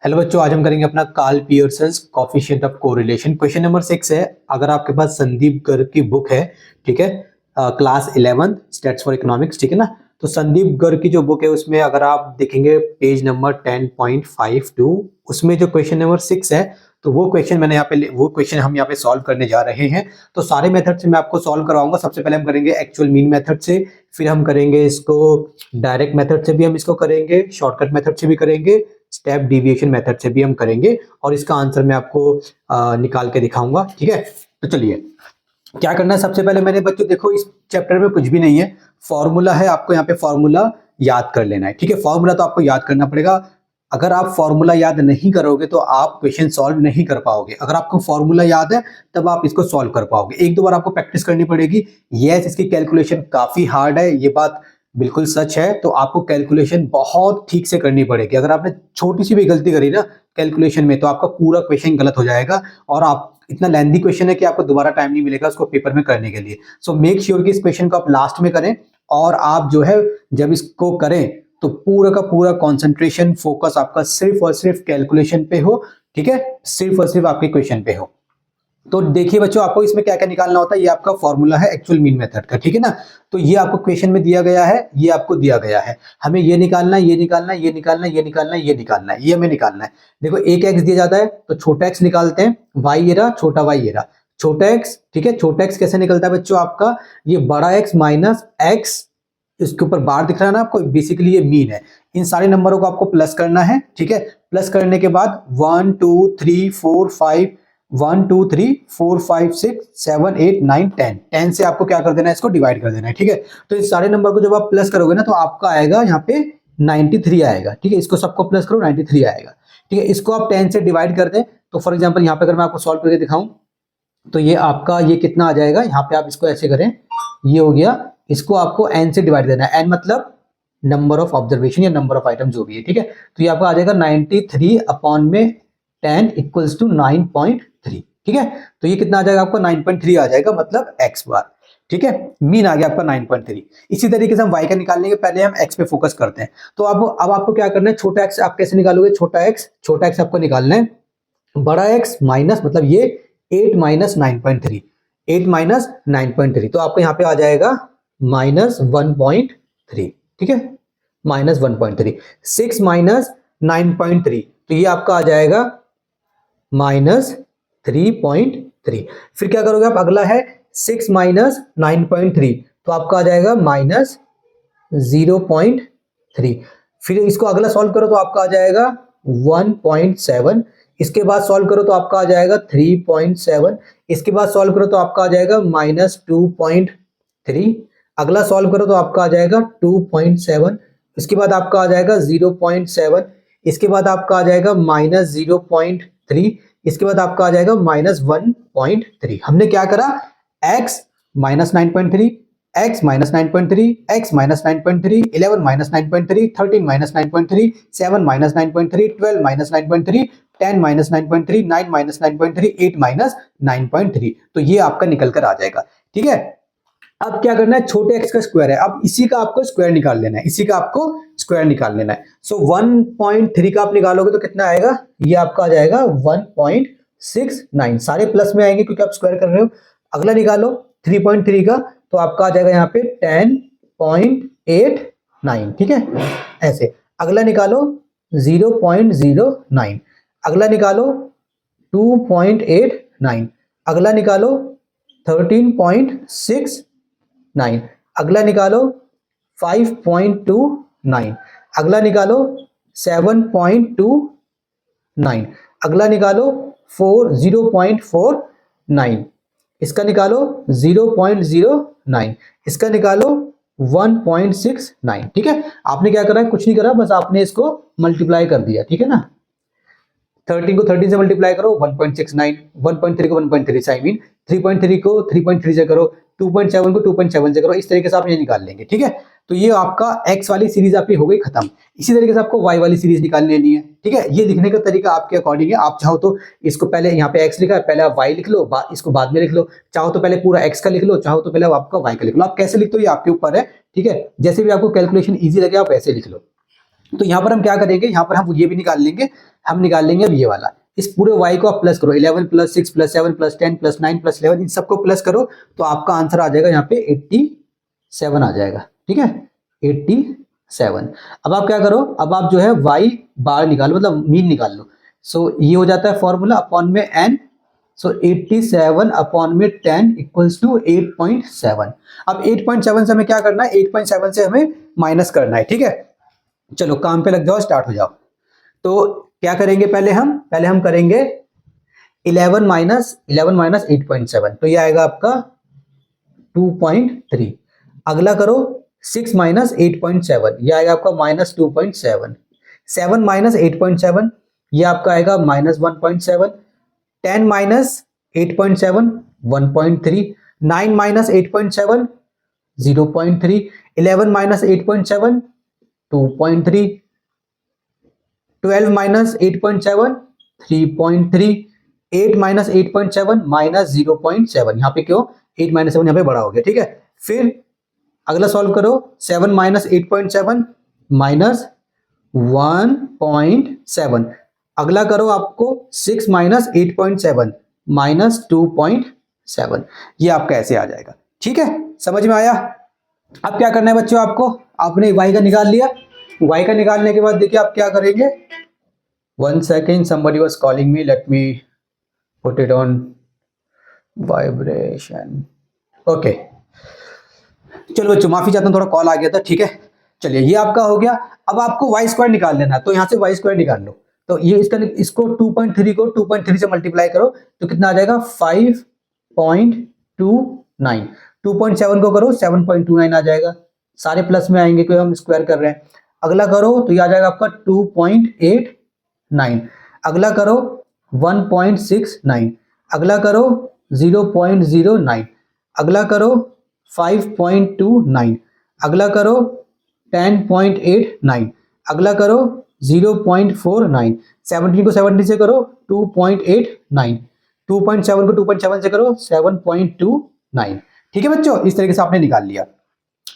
Hello बच्चों, आज हम करेंगे अपना Karl Pearson's coefficient of correlation. Question number 6 है। अगर आपके पास संदीप गर्ग की बुक है, ठीक है, क्लास 11 स्टैट्स फॉर इकोनॉमिक्स, ठीक है ना। तो संदीप गर्ग की जो बुक है उसमें अगर आप देखेंगे पेज नंबर 10.52, उसमें जो क्वेश्चन नंबर 6 है, तो वो क्वेश्चन हम यहाँ पे सॉल्व करने जा रहे हैं। तो सारे मेथड से मैं आपको सॉल्व करवाऊंगा। सबसे पहले हम करेंगे एक्चुअल मीन मेथड से, फिर हम करेंगे इसको डायरेक्ट मेथड से भी, हम इसको करेंगे शॉर्टकट मेथड से भी करेंगे, स्टेप डेविएशन मेथड से भी हम करेंगे, और इसका आंसर मैं आपको निकाल के दिखाऊंगा, ठीक है। तो चलिए, क्या करना है। सबसे पहले मैंने बच्चों देखो, इस चैप्टर में कुछ भी नहीं है, फॉर्मूला है। आपको यहाँ पे फॉर्मूला याद कर लेना है, ठीक है। फॉर्मूला तो आपको याद करना पड़ेगा। अगर आप फॉर्मूला याद नहीं करोगे तो आप क्वेश्चन सॉल्व नहीं कर पाओगे। अगर आपको फॉर्मूला याद है तब आप इसको सॉल्व कर पाओगे। एक दो बार आपको प्रैक्टिस करनी पड़ेगी। यस, इसकी कैलकुलेशन काफी हार्ड है, ये बात बिल्कुल सच है। तो आपको कैलकुलेशन बहुत ठीक से करनी पड़ेगी। अगर आपने छोटी सी भी गलती करी ना कैलकुलेशन में, तो आपका पूरा क्वेश्चन गलत हो जाएगा, और आप इतना लेंथी क्वेश्चन है कि आपको दोबारा टाइम नहीं मिलेगा उसको पेपर में करने के लिए। सो मेक श्योर कि इस क्वेश्चन को आप लास्ट में करें, और आप जो है जब इसको करें तो पूरा का पूरा कंसंट्रेशन फोकस आपका सिर्फ और सिर्फ कैलकुलेशन पे हो, ठीक है, सिर्फ और सिर्फ आपके क्वेश्चन पे हो। तो देखिए बच्चों, आपको इसमें क्या क्या निकालना होता है। ये आपका फॉर्मूला है एक्चुअल मीन मेथड का, ठीक है ना। तो ये आपको क्वेश्चन में दिया गया है, ये आपको दिया गया है। हमें ये निकालना है, ये निकालना है, ये निकालना है, ये निकालना है, ये निकालना है, ये हमें निकालना है। देखो, एक एक्स दिया जाता है तो छोटा एक्स निकालते हैं, वाई ये रहा, छोटा वाई ये रहा, छोटा एक्स, ठीक है। छोटा एक्स कैसे निकलता है बच्चों आपका, ये बड़ा एक्स माइनस एक्स, इसके ऊपर बार दिख रहा है ना आपको, बेसिकली ये मीन है। इन सारे नंबरों को आपको प्लस करना है, ठीक है। प्लस करने के बाद 1 2 3 4 5 1 2 3 4 5 6 7 8 9 10 से आपको क्या कर देना है, इसको डिवाइड कर देना है, ठीक है। तो इस सारे नंबर को जब आप प्लस करोगे ना तो आपका आएगा यहाँ पे 93 आएगा, ठीक है। इसको सबको प्लस करो, 93 आएगा, ठीक है। इसको आप 10 से डिवाइड कर दें तो फॉर एग्जाम्पल यहाँ पे अगर मैं आपको सॉल्व करके दिखाऊं तो ये आपका ये कितना आ जाएगा। यहाँ पे आप इसको ऐसे करें, ये हो गया। इसको आपको n से डिवाइड देना है, n मतलब नंबर ऑफ ऑब्जर्वेशन या नंबर ऑफ आइटम जो भी है, ठीक है। तो ये आपका आ जाएगा 93 अपॉन में 10 इक्वल्स टू 9.3, ठीक है। तो ये कितना आ जाएगा आपका 9.3 आ जाएगा, मतलब x बार, ठीक है। मीन आ गया आपका 9.3। इसी तरीके से हम y का निकालने के पहले हम x पे फोकस करते हैं। तो अब आपको क्या करना है, छोटा x आप कैसे निकालोगे, छोटा x आपको निकालना है, बड़ा x माइनस, मतलब ये 8 माइनस 9.3, 8 माइनस 9.3, तो आपको यहाँ पे आ जाएगा माइनस 1.3, ठीक है, माइनस 1.3। 6 माइनस 9.3, तो ये आपका आ जाएगा माइनस 3.3। फिर क्या करोगे आप, अगला है 6 माइनस 9.3, तो आपका आ जाएगा माइनस 0.3। फिर इसको अगला सॉल्व करो तो आपका आ जाएगा 1.7। इसके बाद सॉल्व करो तो आपका आ जाएगा 3.7। इसके बाद सॉल्व करो तो आपका आ जाएगा माइनस 2.3। अगला सॉल्व करो तो आपका आ जाएगा 2.7। इसके बाद आपका आ जाएगा 0.7। इसके बाद आपका आ जाएगा माइनस 0.3। इसके बाद आपका आ जाएगा माइनस 1.3। हमने क्या करा, x minus 9.3, x minus 9.3, x minus 9.3, 11 minus 9.3, 13 minus 9.3, 7 minus 9.3, 12 minus 9.3, 10 minus 9.3, 9 minus 9.3, 8 minus 9.3। तो ये आपका निकल कर आ जाएगा, ठीक है। अब क्या करना है, छोटे x का स्क्वायर है, अब इसी का आपको स्क्वायर निकाल लेना है, इसी का आपको स्क्वायर निकाल लेना है। सो 1.3 का आप निकालोगे तो कितना आएगा, ये आपका आ जाएगा 1.69। सारे प्लस में आएंगे क्योंकि आप स्क्वायर कर रहे हो। अगला निकालो 3.3 का, तो आपका आ जाएगा यहाँ पे 10.89, ठीक है, ऐसे। अगला निकालो 0.09, अगला निकालो 2.89, अगला निकालो 13.69, अगला निकालो 5.29, अगला निकालो 7.29, अगला निकालो 0.49, इसका निकालो 0.09, इसका निकालो 1.69, ठीक है। आपने क्या करा है, कुछ नहीं करा, बस आपने इसको मल्टीप्लाई कर दिया, ठीक है ना। 13 को 13 से मल्टीप्लाई करो 1.69, 1.3 को 1.3 से, आई मीन 3.3 को 3.3 से करो, 2.7 को 2.7 से करो। इस तरीके से आप ये निकाल लेंगे, ठीक है। तो ये आपका x वाली सीरीज आपकी हो गई खत्म। इसी तरीके से आपको y वाली सीरीज निकाल लेनी है, ठीक है। ये लिखने का तरीका आपके अकॉर्डिंग है। आप चाहो तो इसको पहले यहाँ पे x लिखा है, पहले आप y लिख लो, इसको बाद में लिख लो। चाहो तो पहले पूरा x का लिख लो, चाहो तो पहले आपका y का लिख लो। आप कैसे लिखते हो ये आपके ऊपर है, ठीक है। जैसे भी आपको कैलकुलेशन ईजी लगे आप ऐसे लिख लो। तो यहाँ पर हम क्या करेंगे, यहाँ पर हम ये भी निकाल लेंगे, हम निकाल लेंगे अब ये वाला, इस पूरे y को आप प्लस करो, 11 plus 6 plus 7 plus 10 plus 9 plus 11, इन सबको प्लस करो तो आपका आंसर आ जाएगा यहाँ पे 87 आ जाएगा। ठीक है, 87। अब आप क्या करो, अब आप जो है y बार निकालो, मतलब मीन निकाल लो। सो ये हो जाता है फॉर्मूला अपॉन में n, सो 87 अपॉन में 10 इक्वल्स टू 8.7। अब 8.7 से हमें क्या करना है, 8.7 से हमें माइनस करना है। ठीक है, चलो काम पे लग जाओ, स्टार्ट हो जाओ। तो क्या करेंगे, पहले हम करेंगे 11 माइनस 8.7, तो ये आएगा आपका 2.3। अगला करो 6 माइनस 8.7, ये आएगा आपका माइनस 2.7। 7 माइनस 8.7, ये आपका आएगा minus 1.7। 10 minus 8.7, 1.3। 9 minus 8.7, 0.3। 11 minus 8.7, 2.3। 12 minus 8.7, 3.3। 8 minus 8.7 minus 0.7, यहाँ पे क्यों 8 माइनस 7 यहाँ पे बड़ा हो गया। ठीक है, फिर अगला सॉल्व करो, 7 माइनस 8.7 माइनस 1.7। अगला करो आपको 6 माइनस 8.7 माइनस 2.7, ये आपका ऐसे आ जाएगा। ठीक है, समझ में आया। अब क्या करना है बच्चों, आपको आपने y का निकाल लिया, y का निकालने के बाद देखिए आप क्या करेंगे, 1 second, somebody was calling me, let me put it on vibration। Okay, चलो बच्चों माफी चाहता हूँ, थोड़ा कॉल आ गया था। ठीक है, चलिए ये आपका हो गया। अब आपको वाई स्क्वायर निकाल लेना है, तो यहाँ से वाई स्क्वायर निकाल लो। तो ये इसको 2.3 को 2.3 से मल्टीप्लाई करो तो कितना आ जाएगा, 5.29। 2.7 को करो 7.29 आ जाएगा, सारे प्लस में आएंगे क्योंकि हम स्क्वायर कर रहे हैं। अगला करो तो ये आ जाएगा आपका 2.89। अगला करो 1.69। अगला करो 0.09। अगला करो 5.29। अगला करो 10.89। अगला करो 0.49। 17 को 70 से करो 2.89। 2.7 को 2.7 से करो 7.29। ठीक है बच्चों, इस तरीके से आपने निकाल लिया।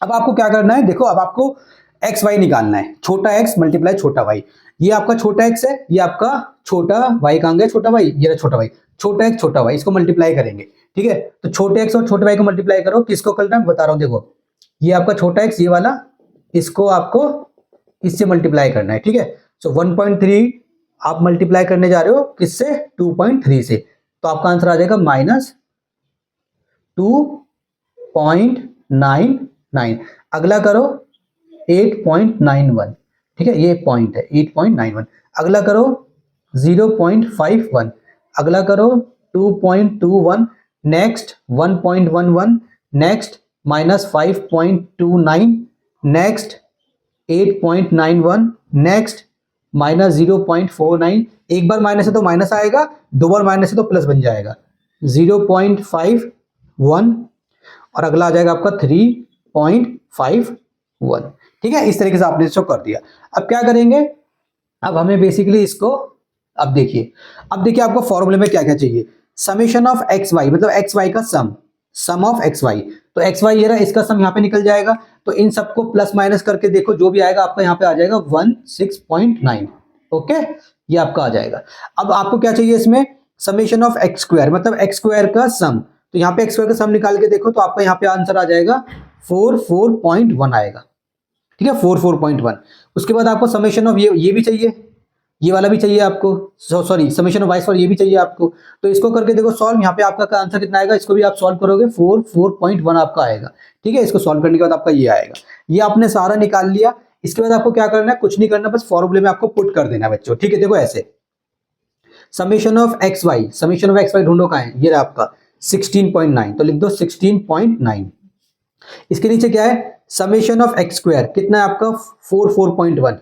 अब आपको क्या करना है, देखो अब आपको एक्स वाई निकालना है, छोटा एक्स मल्टीप्लाई छोटा वाई। ये आपका छोटा एक्स है, ये आपका छोटा वाई कहां गया, छोटा वाई, ये रहा छोटा वाई। छोटा एक्स छोटा वाई, इसको मल्टीप्लाई करेंगे। ठीक है, तो छोटे एक्स और छोटे वाई को मल्टीप्लाई करो, किसको करना है बता रहा हूं। देखो ये आपका छोटा एक्स, ये वाला, इसको आपको इससे मल्टीप्लाई करना है। ठीक है, सो 1.3 आप मल्टीप्लाई करने जा रहे हो किससे, 2.3 से, तो आपका आंसर आ जाएगा माइनस 2.99। अगला करो 8.91। ठीक है, ये पॉइंट है 8.91। अगला करो 0.51। अगला करो 2.21। Next 1.11। Next minus 5.29। Next 8.91। Next minus 0.49। एक बार माइनस है तो माइनस आएगा, दो बार माइनस है तो प्लस बन जाएगा, 0.51। और अगला आ जाएगा आपका 3.51। ठीक है, इस तरीके से आपने इसको कर दिया। अब क्या करेंगे, अब हमें बेसिकली इसको, अब देखिए आपको फॉर्मूले में क्या क्या चाहिए, समेशन ऑफ एक्स वाई, मतलब एक्स वाई का सम ऑफ एक्स वाई। तो एक्स वाई ये रहा, इसका सम यहाँ पे निकल जाएगा, तो इन सबको प्लस माइनस करके देखो, जो भी आएगा आपका यहाँ पे आ जाएगा 16.9। ओके, ये आपका आ जाएगा। अब आपको क्या चाहिए इसमें, समेशन ऑफ एक्स स्क्वायर, मतलब एक्स स्क्वायर का सम। तो यहाँ पे एक्स स्क्वायर का सम निकाल के देखो तो आपका यहाँ पे आंसर आ जाएगा 44.1 आएगा। ठीक है, 44.1। उसके बाद आपको समेशन ऑफ ये भी चाहिए, ये वाला भी चाहिए आपको, sorry summation of Y square ये भी चाहिए आपको। तो इसको करके देखो सॉल्व, यहाँ पे आपका आंसर कितना आएगा, इसको भी आप सॉल्व करोगे 44.1 आपका आएगा। ठीक है, इसको सॉल्व करने के बाद आपका ये आएगा। ये आपने सारा निकाल लिया। इसके बाद आपको क्या करना है, कुछ नहीं करना, बस फॉर्मूले में आपको पुट कर देना है बच्चों। ठीक है, देखो ऐसे समेशन ऑफ एक्स वाई ढूंढो कहाँ है, ये रहा आपका 16.9, तो लिख दो 16.9। इसके नीचे क्या है, समेशन ऑफ एक्स स्क्वायर कितना है आपका 44.1।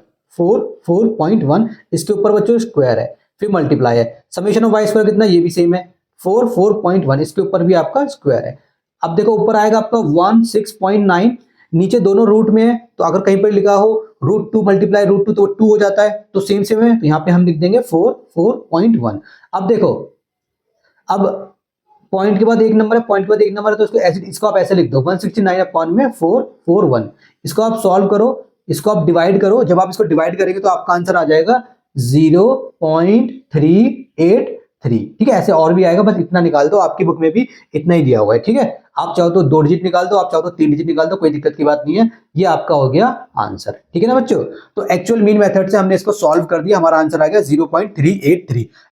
इसके ऊपर बच्चों स्क्वायर है, फिर मल्टीप्लाई है। समेशन ऑफ वाई स्क्वायर कितना, ये भी सेम है 44.1, इसके ऊपर भी आपका स्क्वायर है। अब देखो ऊपर आएगा आपका 16.9, नीचे दोनों रूट में है, तो अगर कहीं पर लिखा हो √2 मल्टीप्लाई √2 तो 2 हो जाता है, तो सेम है, तो यहाँ पे हम लिख देंगे 44.1। अब देखो, अब पॉइंट के बाद एक नंबर है, पॉइंट के बाद एक नंबर है, तो इसको आप ऐसे लिख दो 169 अपॉन में 441। इसको आप सॉल्व करो इसको आप डिवाइड करो, जब आप इसको डिवाइड करेंगे तो आपका आंसर आ जाएगा 0.383। ठीक है, ऐसे और भी आएगा, बस इतना निकाल दो, आपकी बुक में भी इतना ही दिया हुआ है। ठीक है, आप चाहो तो 2 डिजिट निकाल दो, आप चाहो तो 3 डिजिट निकाल दो, कोई दिक्कत की बात नहीं है। ये आपका हो गया आंसर। ठीक है ना बच्चों, तो एक्चुअल मीन मेथड से हमने इसको सॉल्व कर दिया, हमारा आंसर आ गया 0.383।